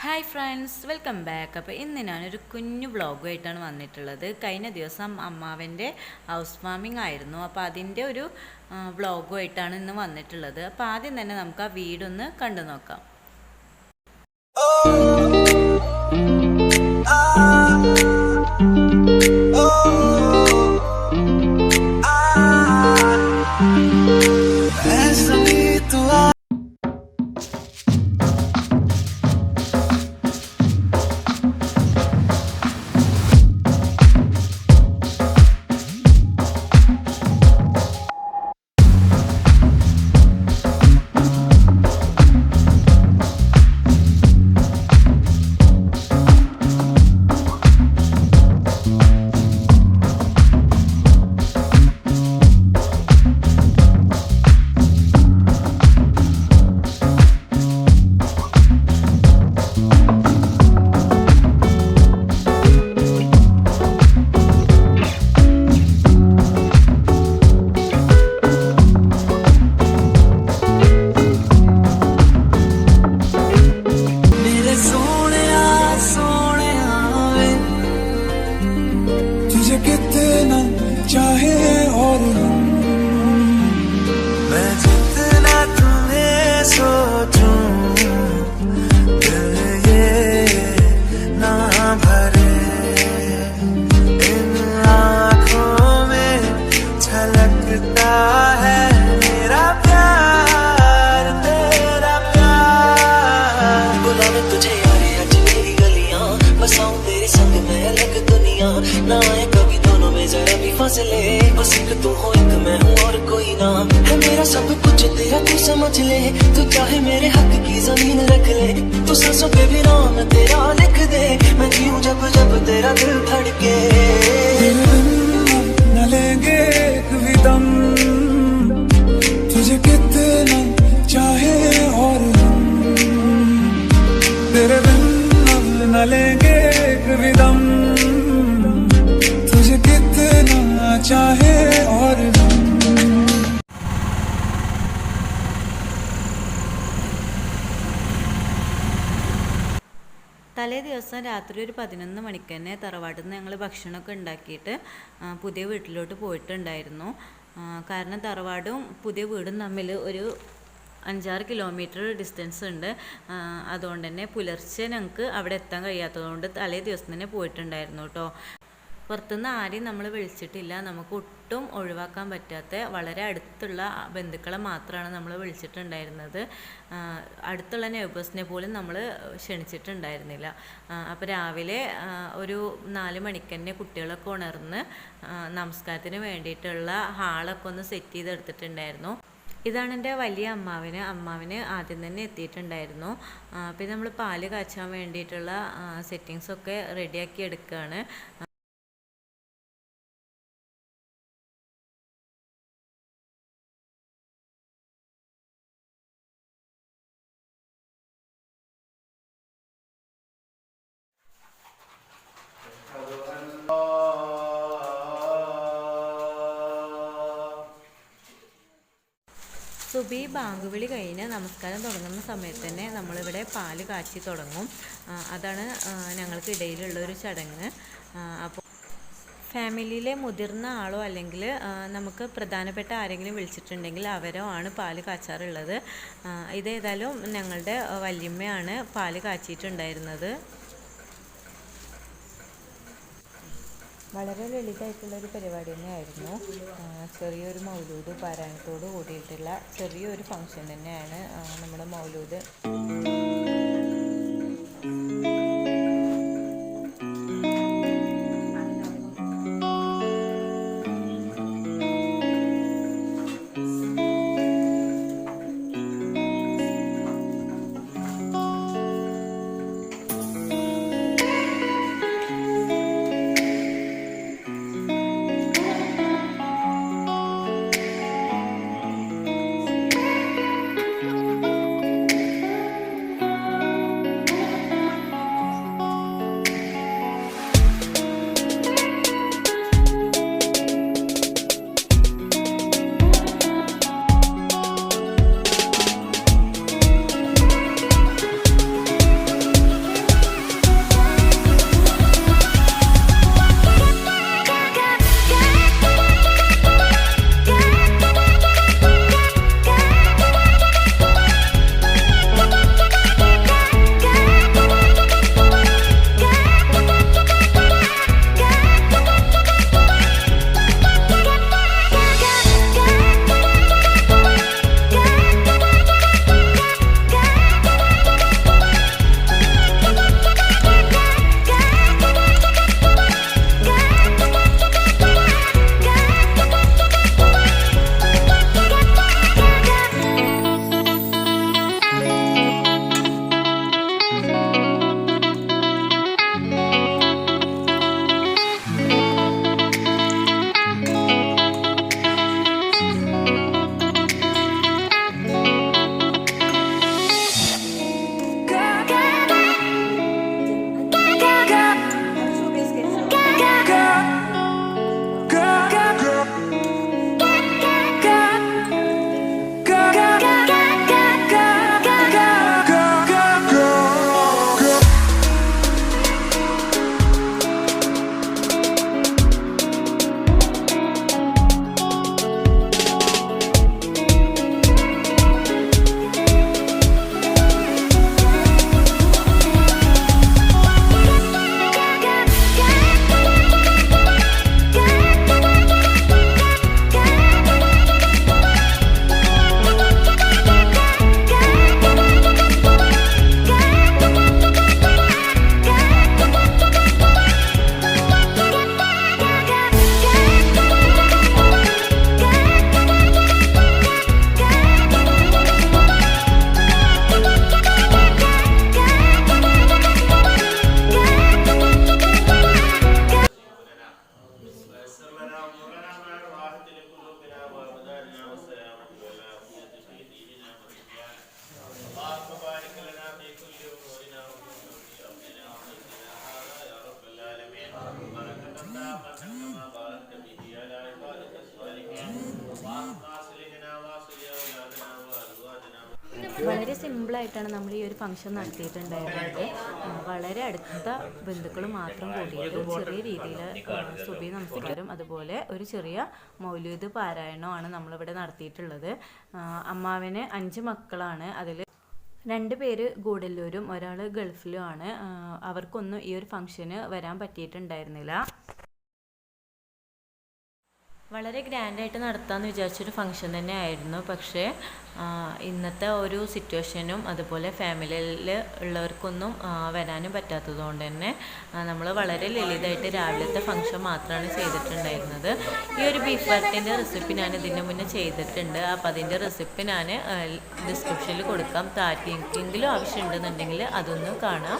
Hi friends, welcome back. അപ്പോൾ ഇന്ന് ഞാനൊരു കുഞ്ഞു വ്ളോഗുമായിട്ടാണ് വന്നിട്ടുള്ളത്. കഴിഞ്ഞ ദിവസം അമ്മാവൻ്റെ ഹൗസ് വാമിംഗ് ആയിരുന്നു. അപ്പോൾ അതിൻ്റെ ഒരു വ്ളോഗുമായിട്ടാണ് ഇന്ന് വന്നിട്ടുള്ളത്. അപ്പോൾ ആദ്യം തന്നെ നമുക്ക് ആ വീടൊന്ന് കണ്ടു നോക്കാം. कितना चाहे और मैं जितना तुम्हें सोचूं दिल ये ना भरे इन आँखों में छलकता है मेरा प्यार तेरा प्यार बुलाने तुझे यारे आज मेरी गलियां बसाऊं तेरे संग मैं अलग दुनिया ना आए कभी दोनों में जरा भी फासले बस एक तू हो एक मैं हूँ और कोई ना है मेरा सब कुछ तेरा तू समझ ले तू चाहे मेरे हक की जमीन रख ले तू सांसों पे भी नाम तेरा लिख दे मैं जीऊं जब जब तेरा दिल धड़के न लेंगे एक भी दम तुझे कितना चाहे और तेरे बिन न लेंगे एक भी दम तुझे कितना चाहे और തലേ ദിവസം രാത്രി ഒരു 11 മണിക്ക് തന്നെ തറവാട്ടിൽ നിന്ന് ഞങ്ങൾ ഭക്ഷണമൊക്കെ ഉണ്ടാക്കിയിട്ട് പുതിയ വീട്ടിലോട്ട് പോയിട്ടുണ്ടായിരുന്നു. കാരണം തറവാടും പുതിയ വീടും തമ്മിൽ ഒരു 5-6 കിലോമീറ്റർ ഡിസ്റ്റൻസ് ഉണ്ട്. അതുകൊണ്ട് തന്നെ പുലർച്ചെ ഞങ്ങൾക്ക് അവിടെ എത്താൻ കഴിയാത്തതുകൊണ്ട് തലേ ദിവസം തന്നെ പോയിട്ടുണ്ടായിരുന്നു കേട്ടോ. പുറത്തുനിന്ന് ആരെയും നമ്മൾ വിളിച്ചിട്ടില്ല. നമുക്ക് ഒട്ടും ഒഴിവാക്കാൻ പറ്റാത്ത വളരെ അടുത്തുള്ള ബന്ധുക്കളെ മാത്രമാണ് നമ്മൾ വിളിച്ചിട്ടുണ്ടായിരുന്നത്. അടുത്തുള്ള നെയ്ബേഴ്സിനെ പോലും നമ്മൾ ക്ഷണിച്ചിട്ടുണ്ടായിരുന്നില്ല. അപ്പോൾ രാവിലെ ഒരു 4 മണിക്ക് തന്നെ കുട്ടികളൊക്കെ ഉണർന്ന് നമസ്കാരത്തിന് വേണ്ടിയിട്ടുള്ള ഹാളൊക്കെ ഒന്ന് സെറ്റ് ചെയ്തെടുത്തിട്ടുണ്ടായിരുന്നു. ഇതാണ് എൻ്റെ വലിയ അമ്മാവിന് ആദ്യം തന്നെ എത്തിയിട്ടുണ്ടായിരുന്നു. പിന്നെ നമ്മൾ പാല് കാച്ചാൻ വേണ്ടിയിട്ടുള്ള സെറ്റിങ്സൊക്കെ റെഡിയാക്കി എടുക്കുകയാണ്. സുബി ബാങ്ക് വിളി കഴിഞ്ഞ് നമസ്കാരം തുടങ്ങുന്ന സമയത്ത് തന്നെ നമ്മളിവിടെ പാല് കാച്ചി തുടങ്ങും. അതാണ് ഞങ്ങൾക്കിടയിലുള്ളൊരു ചടങ്ങ്. അപ്പോൾ ഫാമിലിയിലെ മുതിർന്ന ആളോ അല്ലെങ്കിൽ നമുക്ക് പ്രധാനപ്പെട്ട ആരെങ്കിലും വിളിച്ചിട്ടുണ്ടെങ്കിൽ അവരോ ആണ് പാല് കാച്ചാറുള്ളത്. ഇതേതായാലും ഞങ്ങളുടെ വല്യമ്മയാണ് പാല് കാച്ചിട്ടുണ്ടായിരുന്നത്. വളരെ ലളിതമായിട്ടുള്ളൊരു പരിപാടി തന്നെയായിരുന്നു. ചെറിയൊരു മൗലൂദ് പാരായണത്തോട് കൂടിയിട്ടുള്ള ചെറിയൊരു ഫംഗ്ഷൻ തന്നെയാണ് നമ്മുടെ മൗലൂദ്. വളരെ സിമ്പിളായിട്ടാണ് നമ്മൾ ഈ ഒരു ഫംഗ്ഷൻ നടത്തിയിട്ടുണ്ടായിരുന്നത്. വളരെ അടുത്ത ബന്ധുക്കൾ മാത്രം കൂടിയിട്ട് ചെറിയ രീതിയിൽ സുബഹി നമസ്കാരം അതുപോലെ ഒരു ചെറിയ മൗലൂദ് പാരായണമാണ് നമ്മളിവിടെ നടത്തിയിട്ടുള്ളത്. അമ്മാവന് 5 മക്കളാണ്. അതിൽ 2 പേര് ഗൂഡല്ലൂരും ഒരാൾ ഗൾഫിലുമാണ്. അവർക്കൊന്നും ഈ ഒരു ഫംഗ്ഷന് വരാൻ പറ്റിയിട്ടുണ്ടായിരുന്നില്ല. വളരെ ഗ്രാൻഡായിട്ട് നടത്താമെന്ന് വിചാരിച്ചൊരു ഫംഗ്ഷൻ തന്നെ ആയിരുന്നു. പക്ഷേ ഇന്നത്തെ ഒരു സിറ്റുവേഷനും അതുപോലെ ഫാമിലിയിൽ ഉള്ളവർക്കൊന്നും വരാനും പറ്റാത്തത് കൊണ്ട് തന്നെ നമ്മൾ വളരെ ലളിതമായിട്ട് രാവിലത്തെ ഫംഗ്ഷൻ മാത്രമാണ് ചെയ്തിട്ടുണ്ടായിരുന്നത്. ഈ ഒരു ബീഫ് വരട്ടിൻ്റെ റെസിപ്പി ഞാൻ ഇതിന് മുന്നേ ചെയ്തിട്ടുണ്ട്. അപ്പോൾ അതിൻ്റെ റെസിപ്പി ഞാൻ ഡിസ്ക്രിപ്ഷനിൽ കൊടുക്കാം. താല്പര്യമെങ്കിലും ആവശ്യമുണ്ടെന്നുണ്ടെങ്കിൽ അതൊന്ന് കാണാം.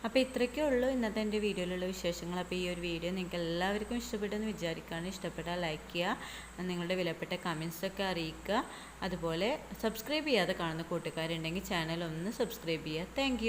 അപ്പോൾ ഇത്രയൊക്കെ ഉള്ളൂ ഇന്നത്തെ എൻ്റെ വീഡിയോയിലുള്ള വിശേഷങ്ങൾ. അപ്പോൾ ഈ ഒരു വീഡിയോ നിങ്ങൾക്ക് എല്ലാവർക്കും ഇഷ്ടപ്പെട്ടെന്ന് വിചാരിക്കുകയാണ്. ഇഷ്ടപ്പെട്ടാൽ ലൈക്ക് ചെയ്യുക, നിങ്ങളുടെ വിലപ്പെട്ട കമൻസൊക്കെ അറിയിക്കുക. അതുപോലെ സബ്സ്ക്രൈബ് ചെയ്യാതെ കാണുന്ന കൂട്ടുകാരുണ്ടെങ്കിൽ ചാനൽ ഒന്ന് സബ്സ്ക്രൈബ് ചെയ്യുക. താങ്ക്